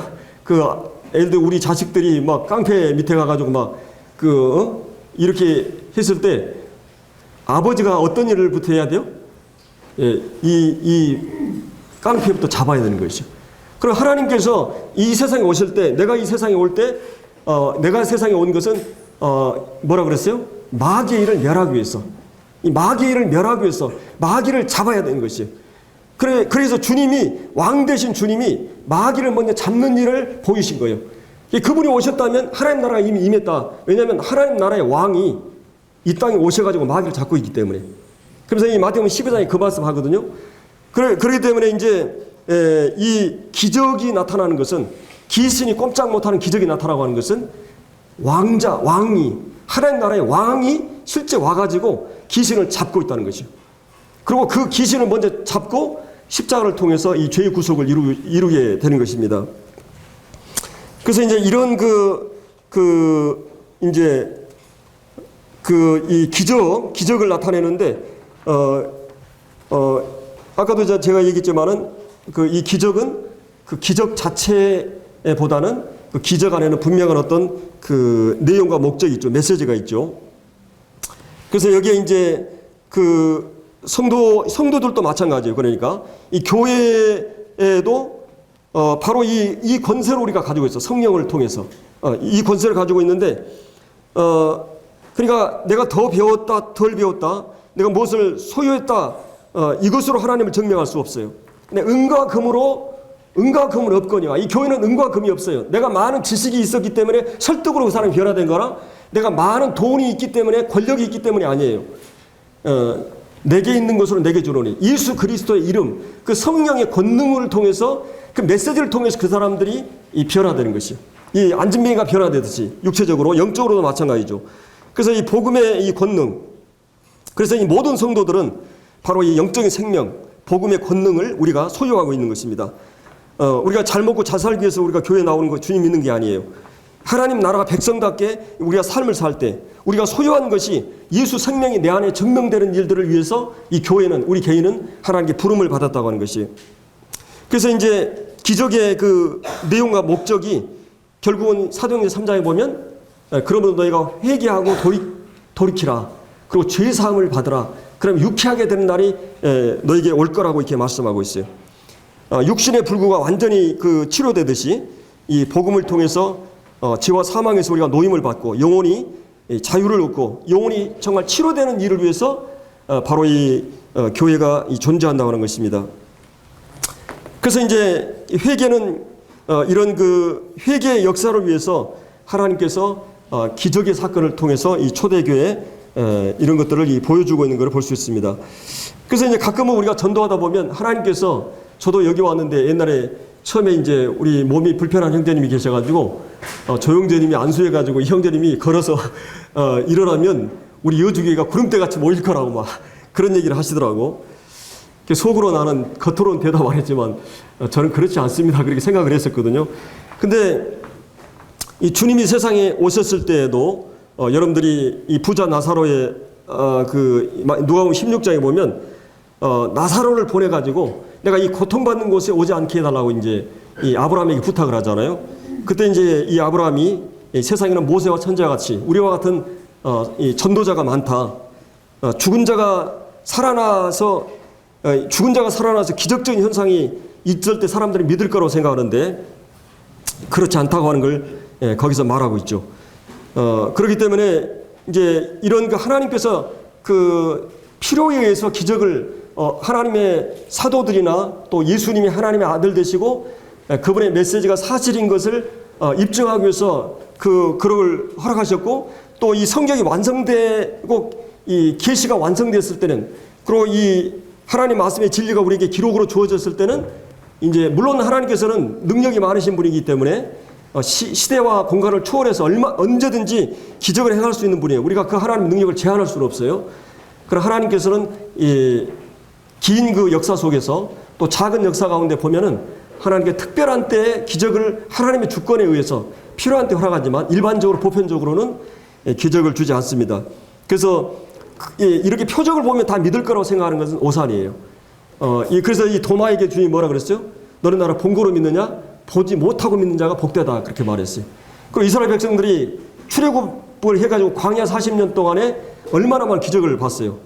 예를 들어 우리 자식들이 막 깡패 밑에 가가지고 막 이렇게 했을 때 아버지가 어떤 일을부터 해야 돼요? 예, 이 깡패부터 잡아야 되는 것이죠. 그럼 하나님께서 이 세상에 오실 때, 내가 이 세상에 올 때, 내가 세상에 온 것은 뭐라 그랬어요? 마귀의 일을 멸하기 위해서. 이 마귀의 일을 멸하기 위해서 마귀를 잡아야 되는 것이에요. 그래서 주님이 왕 되신 주님이 마귀를 먼저 잡는 일을 보이신 거예요. 그분이 오셨다면 하나님 나라가 이미 임했다. 왜냐하면 하나님 나라의 왕이 이 땅에 오셔가지고 마귀를 잡고 있기 때문에. 그래서 이 마태복음 12장에 그 말씀 하거든요. 그렇기 때문에 이제 이 기적이 나타나는 것은 귀신이 꼼짝 못하는 기적이 나타나고 하는 것은 왕이 하나님 나라의 왕이 실제 와가지고 귀신을 잡고 있다는 것이죠. 그리고 그 귀신을 먼저 잡고 십자가를 통해서 이 죄의 구속을 이루게 되는 것입니다. 그래서 이제 이런 이 기적을 나타내는데, 아까도 제가 얘기했지만은 이 기적은 그 기적 자체보다는 그 기적 안에는 분명한 어떤 그 내용과 목적이 있죠. 메시지가 있죠. 그래서 여기에 이제 성도들도 마찬가지예요. 그러니까 이 교회에도 바로 이 권세를 우리가 가지고 있어. 성령을 통해서 이 권세를 가지고 있는데, 그러니까 내가 더 배웠다, 덜 배웠다, 내가 무엇을 소유했다, 이것으로 하나님을 증명할 수 없어요. 근데 은과 금은 없거니와. 이 교회는 은과 금이 없어요. 내가 많은 지식이 있었기 때문에 설득으로 그 사람이 변화된 거나, 내가 많은 돈이 있기 때문에, 권력이 있기 때문이 아니에요. 내게 있는 것으로 내게 주노니 예수 그리스도의 이름, 그 성령의 권능을 통해서, 그 메시지를 통해서 그 사람들이 변화되는 것이요. 이 안진뱅이가 변화되듯이 육체적으로, 영적으로도 마찬가지죠. 그래서 이 복음의 이 권능, 그래서 이 모든 성도들은 바로 이 영적인 생명, 복음의 권능을 우리가 소유하고 있는 것입니다. 우리가 잘 먹고 잘 살기 위해서 우리가 교회에 나오는 거 주님 믿는 게 아니에요. 하나님 나라가 백성답게 우리가 삶을 살 때 우리가 소유한 것이 예수 생명이 내 안에 증명되는 일들을 위해서 이 교회는, 우리 개인은 하나님께 부름을 받았다고 하는 것이에요. 그래서 이제 기적의 그 내용과 목적이 결국은 사도행전 3장에 보면, 그러므로 너희가 회개하고 돌이키라. 그리고 죄사함을 받으라. 그럼 유쾌하게 되는 날이 너에게 올 거라고 이렇게 말씀하고 있어요. 육신의 불구가 완전히 치료되듯이 이 복음을 통해서 죄와 사망에서 우리가 노임을 받고 영혼이 자유를 얻고 영혼이 정말 치료되는 일을 위해서 바로 이 교회가 존재한다고 하는 것입니다. 그래서 이제 회개는 이런 회개의 역사를 위해서 하나님께서 기적의 사건을 통해서 이 초대교회 이런 것들을 보여주고 있는 것을 볼 수 있습니다. 그래서 이제 가끔은 우리가 전도하다 보면 하나님께서, 저도 여기 왔는데 옛날에 처음에 이제 우리 몸이 불편한 형제님이 계셔가지고 저 형제님이 안수해가지고 이 형제님이 걸어서 일어나면 우리 여주교회가 구름대같이 모일 거라고 막 그런 얘기를 하시더라고. 속으로 나는 겉으로는 대답 안 했지만 저는 그렇지 않습니다, 그렇게 생각을 했었거든요. 근데 이 주님이 세상에 오셨을 때에도 여러분들이 이 부자 나사로의 누가복음 16장에 보면 나사로를 보내가지고 내가 이 고통받는 곳에 오지 않게 해달라고 이제 이 아브라함에게 부탁을 하잖아요. 그때 이제 이 아브라함이 세상에는 모세와 천지와 같이 우리와 같은 이 전도자가 많다. 죽은 자가 살아나서 기적적인 현상이 있을 때 사람들이 믿을 거라고 생각하는데 그렇지 않다고 하는 걸 거기서 말하고 있죠. 그렇기 때문에 이제 이런 그 하나님께서 그 필요에 의해서 기적을 하나님의 사도들이나 또 예수님이 하나님의 아들 되시고 그분의 메시지가 사실인 것을 입증하기 위해서 그걸 허락하셨고 또 이 성경이 완성되고 이 계시가 완성됐을 때는 그리고 이 하나님 말씀의 진리가 우리에게 기록으로 주어졌을 때는 이제 물론 하나님께서는 능력이 많으신 분이기 때문에 시대와 공간을 초월해서 언제든지 기적을 행할 수 있는 분이에요. 우리가 그 하나님의 능력을 제한할 수는 없어요. 그러나 하나님께서는 긴 그 역사 속에서 또 작은 역사 가운데 보면은 하나님께 특별한 때에 기적을 하나님의 주권에 의해서 필요한 때 허락하지만 일반적으로 보편적으로는 기적을 주지 않습니다. 그래서 이렇게 표적을 보면 다 믿을 거라고 생각하는 것은 오산이에요. 그래서 이 도마에게 주님이 뭐라 그랬어요? 너는 나를 본고로 믿느냐? 보지 못하고 믿는 자가 복되다 그렇게 말했어요. 그리고 이스라엘 백성들이 출애굽을 해가지고 광야 40년 동안에 얼마나 많은 기적을 봤어요.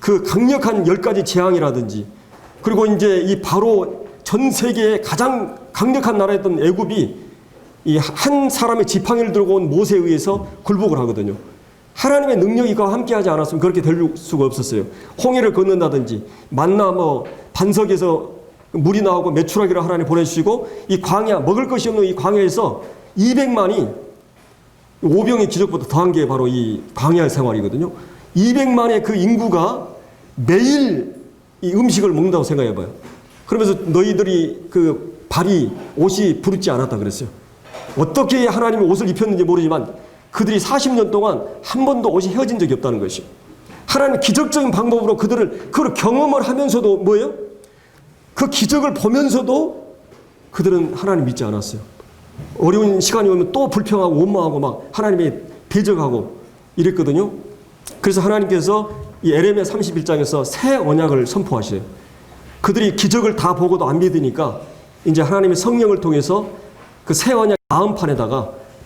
그 강력한 10가지 재앙이라든지 그리고 이제 이 바로 전 세계의 가장 강력한 나라였던 애굽이 이 한 사람의 지팡이를 들고 온 모세에 의해서 굴복을 하거든요. 하나님의 능력이 그와 함께하지 않았으면 그렇게 될 수가 없었어요. 홍해를 건넌다든지 만나 반석에서 물이 나오고 메추라기를 하나님 보내주시고 이 광야 먹을 것이 없는 이 광야에서 200만이 오병의 기적보다 더한 게 바로 이 광야의 생활이거든요. 200만의 그 인구가 매일 이 음식을 먹는다고 생각해봐요. 그러면서 너희들이 그 옷이 부르지 않았다 그랬어요. 어떻게 하나님이 옷을 입혔는지 모르지만 그들이 40년 동안 한 번도 옷이 헤어진 적이 없다는 것이요. 하나님 기적적인 방법으로 그걸 경험을 하면서도 뭐예요? 그 기적을 보면서도 그들은 하나님 믿지 않았어요. 어려운 시간이 오면 또 불평하고 원망하고 막 하나님의 대적하고 이랬거든요. 그래서 하나님께서 이 에레미야 31장에서 새 언약을 선포하시래요. 그들이 기적을 다 보고도 안 믿으니까 이제 하나님의 성령을 통해서 그 새 언약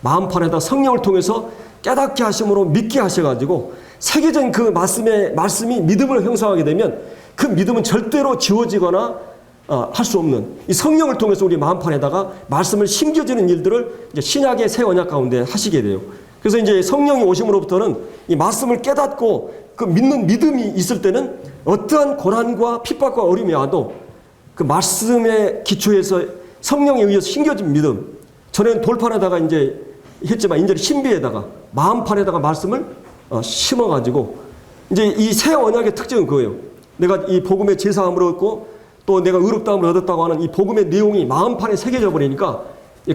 마음판에다가 성령을 통해서 깨닫게 하심으로 믿게 하셔가지고 세계적인 그 말씀이 믿음을 형성하게 되면 그 믿음은 절대로 지워지거나 할 수 없는 이 성령을 통해서 우리 마음판에다가 말씀을 심겨지는 일들을 이제 신약의 새 언약 가운데 하시게 돼요. 그래서 이제 성령이 오심으로부터는 이 말씀을 깨닫고 그 믿는 믿음이 있을 때는 어떠한 고난과 핍박과 어려움이 와도 그 말씀의 기초에서 성령에 의해서 심겨진 믿음. 전에는 돌판에다가 이제 했지만 이제는 신비에다가 마음판에다가 말씀을 심어가지고 이제 이 새 언약의 특징은 그거예요. 내가 이 복음의 제사함을 얻고 또 내가 의롭다함을 얻었다고 하는 이 복음의 내용이 마음판에 새겨져 버리니까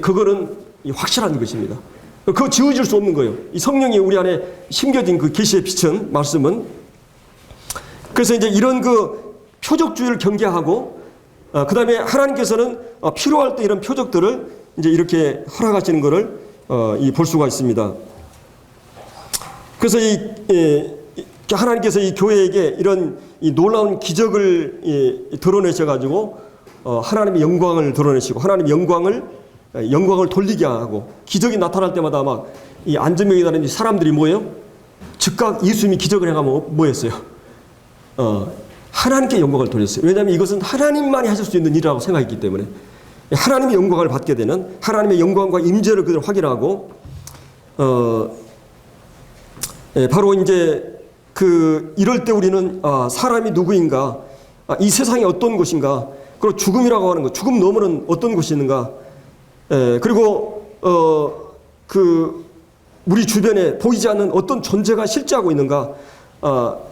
그거는 확실한 것입니다. 그거 지워질 수 없는 거예요. 이 성령이 우리 안에 심겨진 그 계시의 빛은 말씀은. 그래서 이제 이런 그 표적주의를 경계하고 그다음에 하나님께서는 필요할 때 이런 표적들을 이제 이렇게 허락하시는 것을 볼 수가 있습니다. 그래서 하나님께서 이 교회에게 이런 이 놀라운 기적을 드러내셔가지고 하나님의 영광을 드러내시고 하나님의 영광을 돌리게 하고 기적이 나타날 때마다 막 이 안전명이라는 사람들이 뭐예요? 즉각 예수님이 기적을 행하면 뭐였어요? 하나님께 영광을 돌렸어요. 왜냐하면 이것은 하나님만이 하실 수 있는 일이라고 생각했기 때문에 하나님의 영광을 받게 되는 하나님의 영광과 임재를 그들 확인하고 바로 이제 이럴 때 우리는 사람이 누구인가, 이 세상이 어떤 것인가, 그리고 죽음이라고 하는 것, 죽음 너머는 어떤 것이 있는가, 그리고 우리 주변에 보이지 않는 어떤 존재가 실제하고 있는가,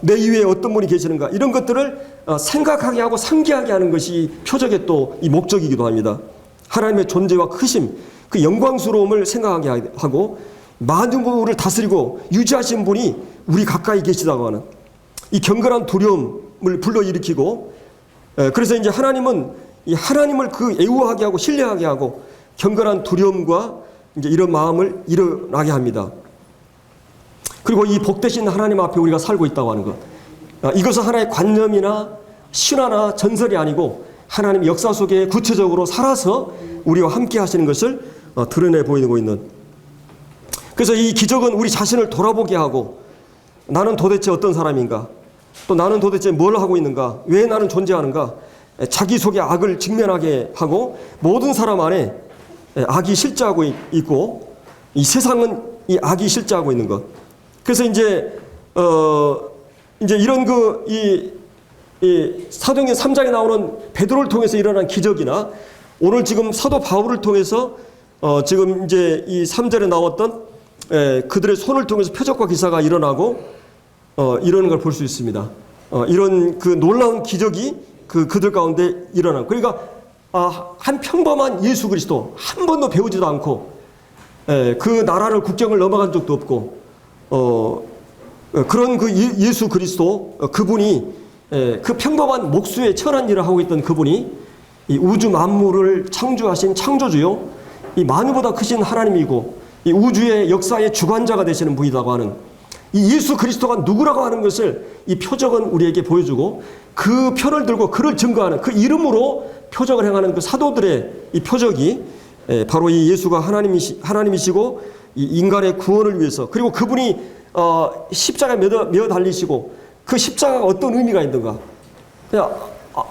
내 이외에 어떤 분이 계시는가, 이런 것들을 생각하게 하고 상기하게 하는 것이 표적의 또 이 목적이기도 합니다. 하나님의 존재와 크심, 그 영광스러움을 생각하게 하고 만물을 다스리고 유지하신 분이 우리 가까이 계시다고 하는 이 경건한 두려움을 불러일으키고, 그래서 이제 하나님은 이 하나님을 애우하게 하고 신뢰하게 하고 경건한 두려움과 이제 이런 마음을 일어나게 합니다. 그리고 이 복되신 하나님 앞에 우리가 살고 있다고 하는 것, 이것은 하나의 관념이나 신화나 전설이 아니고 하나님의 역사 속에 구체적으로 살아서 우리와 함께 하시는 것을 드러내 보이고 있는. 그래서 이 기적은 우리 자신을 돌아보게 하고, 나는 도대체 어떤 사람인가, 또 나는 도대체 뭘 하고 있는가, 왜 나는 존재하는가, 자기 속의 악을 직면하게 하고, 모든 사람 안에 악이 실제하고 있고, 이 세상은 이 악이 실제하고 있는 것. 그래서 이제 이런 이 사도행전 3장에 나오는 베드로를 통해서 일어난 기적이나, 오늘 지금 사도 바울을 통해서 지금 이제 이 3절에 나왔던 그들의 손을 통해서 표적과 기사가 일어나고 이러는 걸 볼 수 있습니다. 이런 그 놀라운 기적이 그들 가운데 일어나고, 그러니까 한 평범한 예수 그리스도, 한 번도 배우지도 않고 그 나라를 국경을 넘어간 적도 없고 그런 그 예수 그리스도, 그분이 그 평범한 목수의 천한 일을 하고 있던 그분이 이 우주 만물을 창조하신 창조주요, 이 만유보다 크신 하나님이고 이 우주의 역사의 주관자가 되시는 분이라고 하는 이 예수 그리스도가 누구라고 하는 것을 이 표적은 우리에게 보여주고, 그 표를 들고 그를 증거하는, 그 이름으로 표적을 행하는 그 사도들의 이 표적이 바로 이 예수가 하나님이시고 이 인간의 구원을 위해서, 그리고 그분이 십자가에 매어 달리시고 그 십자가가 어떤 의미가 있는가.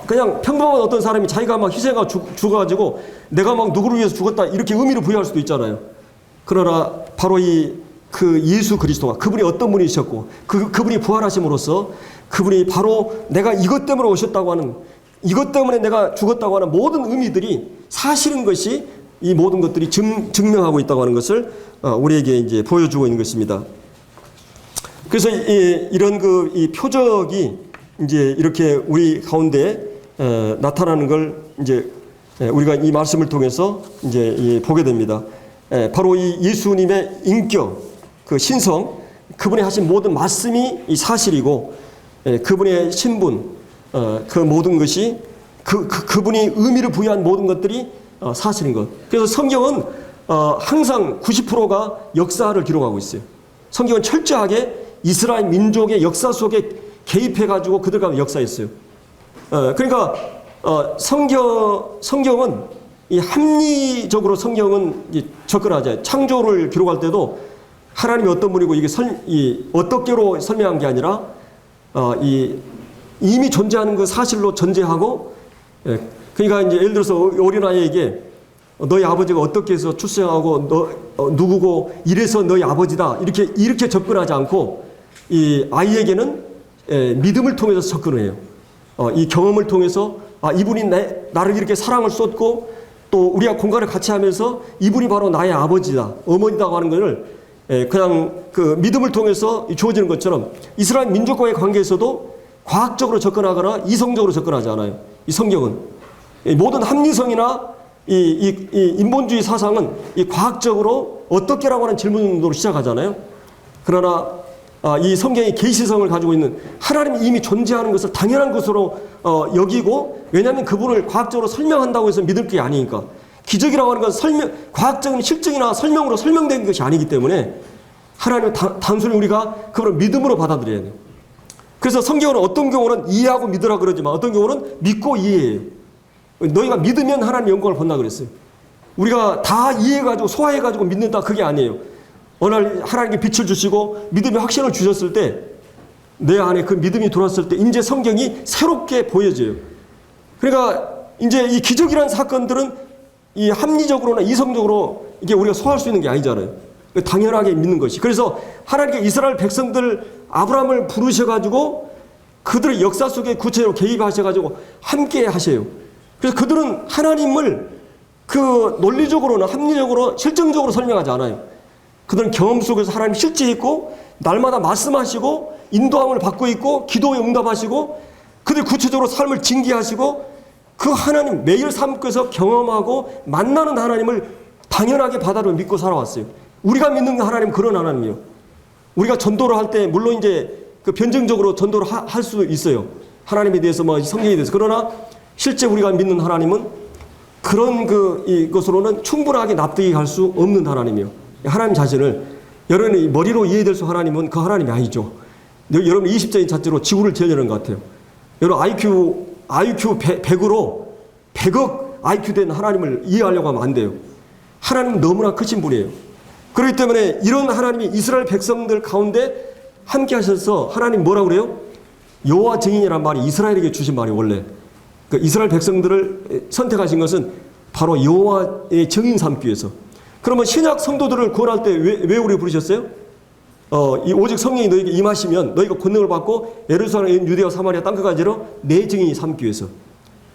그냥 평범한 어떤 사람이 자기가 막 희생하고 죽어가지고 내가 막 누구를 위해서 죽었다, 이렇게 의미를 부여할 수도 있잖아요. 그러나 바로 그 예수 그리스도가, 그분이 어떤 분이셨고 그분이 부활하심으로써 그분이 바로 내가 이것 때문에 오셨다고 하는, 이것 때문에 내가 죽었다고 하는 모든 의미들이 사실인 것이, 이 모든 것들이 증명하고 있다고 하는 것을 우리에게 이제 보여주고 있는 것입니다. 그래서 이런 이 표적이 이제 이렇게 우리 가운데 나타나는 걸 이제 우리가 이 말씀을 통해서 이제 보게 됩니다. 바로 이 예수님의 인격, 그 신성, 그분이 하신 모든 말씀이 이 사실이고, 그분의 신분, 그 모든 것이 그분이 의미를 부여한 모든 것들이 사실인 것. 그래서 성경은 항상 90%가 역사를 기록하고 있어요. 성경은 철저하게 이스라엘 민족의 역사 속에 개입해가지고 그들 가운데 역사했어요. 그러니까 성경은 이 합리적으로 성경은 접근하죠. 창조를 기록할 때도 하나님이 어떤 분이고 이게 어떻게로 설명한 게 아니라 이미 존재하는 그 사실로 전제하고, 그러니까 이제 예를 들어서 어린아이에게 너희 아버지가 어떻게 해서 출생하고 누구고 이래서 너희 아버지다, 이렇게 접근하지 않고 이 아이에게는 믿음을 통해서 접근을 해요. 이 경험을 통해서 이분이 나를 이렇게 사랑을 쏟고 또 우리가 공간을 같이 하면서 이분이 바로 나의 아버지다, 어머니다고 하는 것을 그냥 그 믿음을 통해서 주어지는 것처럼, 이스라엘 민족과의 관계에서도 과학적으로 접근하거나 이성적으로 접근하지 않아요. 이 성경은 모든 합리성이나 이 인본주의 사상은 이 과학적으로 어떻게라고 하는 질문으로 시작하잖아요. 그러나 이 성경의 계시성을 가지고 있는, 하나님이 이미 존재하는 것을 당연한 것으로 여기고, 왜냐하면 그분을 과학적으로 설명한다고 해서 믿을 게 아니니까. 기적이라고 하는 건 과학적인 실증이나 설명으로 설명된 것이 아니기 때문에 하나님은 단순히 우리가 그분을 믿음으로 받아들여야 돼요. 그래서 성경은 어떤 경우는 이해하고 믿으라 그러지만 어떤 경우는 믿고 이해해요. 너희가 믿으면 하나님의 영광을 본다 그랬어요. 우리가 다 이해해가지고 소화해가지고 믿는다, 그게 아니에요. 어느 날 하나님께 빛을 주시고 믿음의 확신을 주셨을 때, 내 안에 그 믿음이 들어왔을 때 이제 성경이 새롭게 보여져요. 그러니까 이제 이 기적이라는 사건들은 이 합리적으로나 이성적으로 이게 우리가 소화할 수 있는 게 아니잖아요. 당연하게 믿는 것이. 그래서 하나님께 이스라엘 백성들 아브라함을 부르셔가지고 그들의 역사 속에 구체적으로 개입하셔가지고 함께 하셔요. 그래서 그들은 하나님을 그 논리적으로나 합리적으로 실증적으로 설명하지 않아요. 그들은 경험 속에서 하나님 실제 있고 날마다 말씀하시고 인도함을 받고 있고 기도에 응답하시고 그들 구체적으로 삶을 징계하시고 그 하나님 매일 삶에서 경험하고 만나는 하나님을 당연하게 받아들여 믿고 살아왔어요. 우리가 믿는 하나님은 그런 하나님이에요. 우리가 전도를 할 때 물론 이제 그 변증적으로 전도를 할 수 있어요. 하나님에 대해서 성경에 대해서. 그러나 실제 우리가 믿는 하나님은 그런 이것으로는 충분하게 납득이 갈 수 없는 하나님이에요. 하나님 자신을 여러분이 머리로 이해될 수 하나님은 그 하나님이 아니죠. 여러분 20자인 자체로 지구를 지으려는 것 같아요. 여러분 IQ 100으로 100억 IQ 된 하나님을 이해하려고 하면 안 돼요. 하나님은 너무나 크신 분이에요. 그렇기 때문에 이런 하나님이 이스라엘 백성들 가운데 함께 하셔서 하나님 뭐라고 그래요? 여호와 증인이란 말이 이스라엘에게 주신 말이 원래 그 이스라엘 백성들을 선택하신 것은 바로 여호와의 증인 삼기 위해서. 그러면 신약 성도들을 구원할 때 왜 우리 부르셨어요? 오직 성령이 너에게 임하시면 너희가 권능을 받고 예루살렘, 유대와 사마리아 땅끝까지로 내 증인이 삼기 위해서.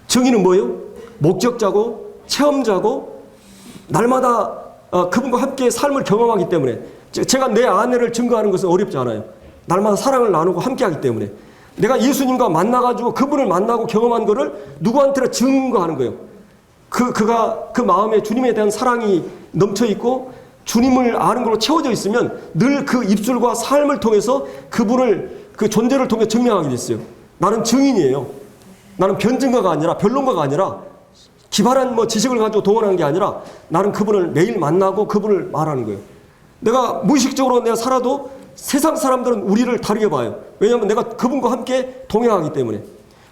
증인은 뭐예요? 목적자고 체험자고 날마다 그분과 함께 삶을 경험하기 때문에 제가 내 아내를 증거하는 것은 어렵지 않아요. 날마다 사랑을 나누고 함께하기 때문에 내가 예수님과 만나가지고 그분을 만나고 경험한 거를 누구한테나 증거하는 거예요. 그가 그 마음에 주님에 대한 사랑이 넘쳐 있고 주님을 아는 걸로 채워져 있으면 늘 그 입술과 삶을 통해서 그분을 그 존재를 통해 증명하게 됐어요. 나는 증인이에요. 나는 변증가가 아니라 변론가가 아니라 기발한 지식을 가지고 동원한 게 아니라 나는 그분을 매일 만나고 그분을 말하는 거예요. 내가 무의식적으로 내가 살아도 세상 사람들은 우리를 다르게 봐요. 왜냐하면 내가 그분과 함께 동행하기 때문에.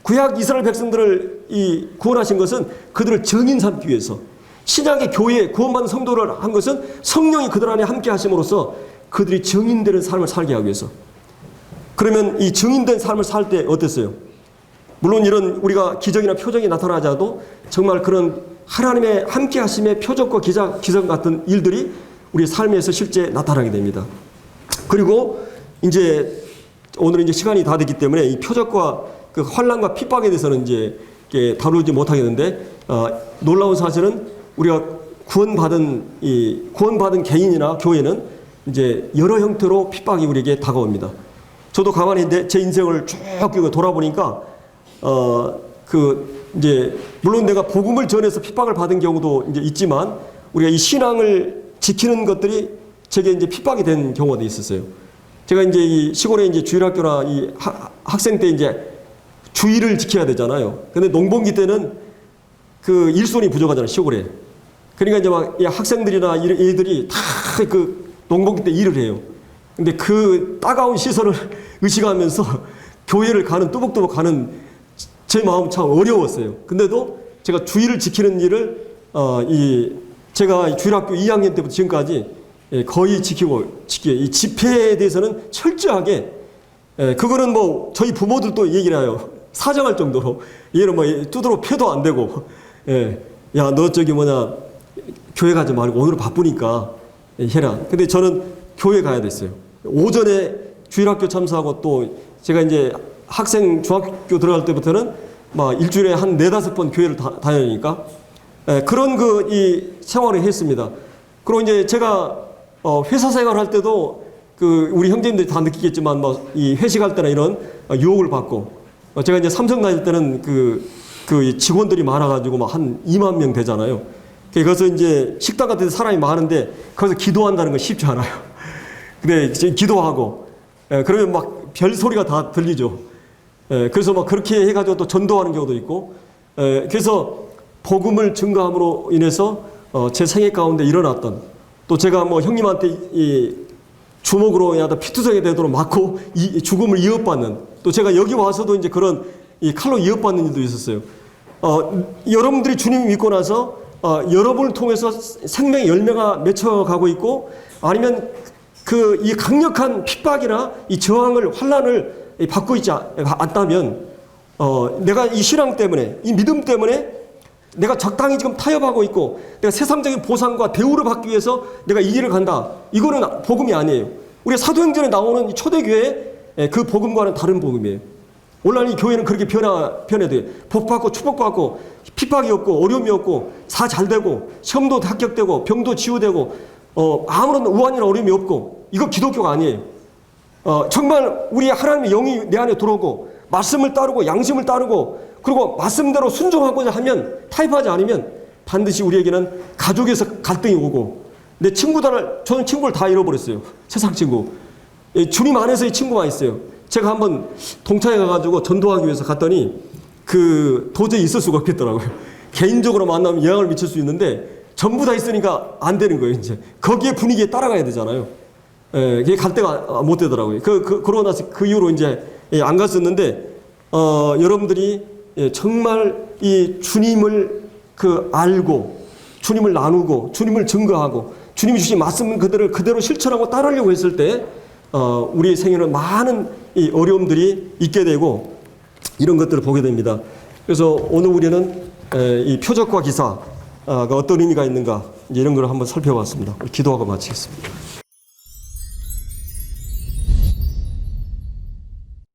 구약 이스라엘 백성들을 구원하신 것은 그들을 증인 삼기 위해서. 신약의 교회에 구원받은 성도를 한 것은 성령이 그들 안에 함께 하심으로써 그들이 증인되는 삶을 살게 하기 위해서. 그러면 이 증인된 삶을 살 때 어땠어요? 물론 이런 우리가 기적이나 표적이 나타나자도 정말 그런 하나님의 함께 하심의 표적과 기적 같은 일들이 우리 삶에서 실제 나타나게 됩니다. 그리고 이제 오늘은 이제 시간이 다 됐기 때문에 이 표적과 그 환난과 핍박에 대해서는 이제 다루지 못하겠는데 놀라운 사실은 우리가 구원받은 개인이나 교회는 이제 여러 형태로 핍박이 우리에게 다가옵니다. 저도 가만히 제 인생을 쭉 돌아보니까 이제 물론 내가 복음을 전해서 핍박을 받은 경우도 이제 있지만 우리가 이 신앙을 지키는 것들이 제게 이제 핍박이 된 경우가 있었어요. 제가 이제 이 시골에 이제 주일학교나 이 학생 때 이제 주일을 지켜야 되잖아요. 근데 농번기 때는 그 일손이 부족하잖아요, 시골에. 그러니까 이제 막 학생들이나 애들이 다 그 농번기 때 일을 해요. 근데 그 따가운 시선을 의식하면서 교회를 가는, 뚜벅뚜벅 가는 제 마음 참 어려웠어요. 근데도 제가 주일을 지키는 일을, 제가 주일학교 2학년 때부터 지금까지 거의 이 집회에 대해서는 철저하게, 그거는 저희 부모들도 얘기를 해요. 사정할 정도로. 얘는 두드러 패도 안 되고, 야, 너 교회 가지 말고 오늘 바쁘니까 해라. 근데 저는 교회 가야 됐어요. 오전에 주일학교 참석하고 또 제가 이제 중학교 들어갈 때부터는 일주일에 한 4-5번 교회를 다니니까, 그런 이 생활을 했습니다. 그리고 이제 제가 회사 생활을 할 때도 우리 형제님들이 다 느끼겠지만 이 회식할 때나 이런 유혹을 받고, 제가 이제 삼성 다닐 때는 직원들이 많아가지고 한 2만 명 되잖아요. 그래서 이제 식당 같은 데 사람이 많은데 거기서 기도한다는 건 쉽지 않아요. 근데 기도하고, 그러면 별 소리가 다 들리죠. 그래서 그렇게 해가지고 또 전도하는 경우도 있고, 그래서 복음을 증거함으로 인해서 제 생애 가운데 일어났던, 또 제가 형님한테 주먹으로 피투성이 되도록 맞고 죽음을 이어받는, 또 제가 여기 와서도 이제 그런 칼로 이어받는 일도 있었어요. 여러분들이 주님 믿고 나서 여러분을 통해서 생명의 열매가 맺혀가고 있고, 아니면 이 강력한 핍박이나 이 저항을, 환난을 받고 있지 않다면, 내가 이 신앙 때문에, 이 믿음 때문에 내가 적당히 지금 타협하고 있고, 내가 세상적인 보상과 대우를 받기 위해서 내가 이 길을 간다. 이거는 복음이 아니에요. 우리 사도행전에 나오는 초대교회 그 복음과는 다른 복음이에요. 오늘날 이 교회는 그렇게 변해돼요. 복받고 축복받고 핍박이 없고 어려움이 없고 다 잘되고 시험도 합격되고 병도 치유되고 아무런 우환이나 어려움이 없고, 이거 기독교가 아니에요. 정말 우리 하나님의 영이 내 안에 들어오고 말씀을 따르고 양심을 따르고, 그리고 말씀대로 순종하고자 하면, 타협하지 않으면 반드시 우리에게는 가족에서 갈등이 오고, 저는 친구를 다 잃어버렸어요. 세상 친구. 주님 안에서의 친구가 있어요. 제가 한번 동창회 가가지고 전도하기 위해서 갔더니 도저히 있을 수가 없겠더라고요. 개인적으로 만나면 영향을 미칠 수 있는데 전부 다 있으니까 안 되는 거예요. 이제 거기에 분위기에 따라가야 되잖아요. 그게 갈 데가 못 되더라고요. 그러고 나서 그 이후로 이제 안 갔었는데, 여러분들이 정말 이 주님을 그 알고 주님을 나누고 주님을 증거하고 주님이 주신 말씀 그대로 실천하고 따르려고 했을 때 우리의 생에는 많은 이 어려움들이 있게 되고 이런 것들을 보게 됩니다. 그래서 오늘 우리는 이 표적과 기사가 어떤 의미가 있는가 이런 걸 한번 살펴봤습니다. 기도하고 마치겠습니다.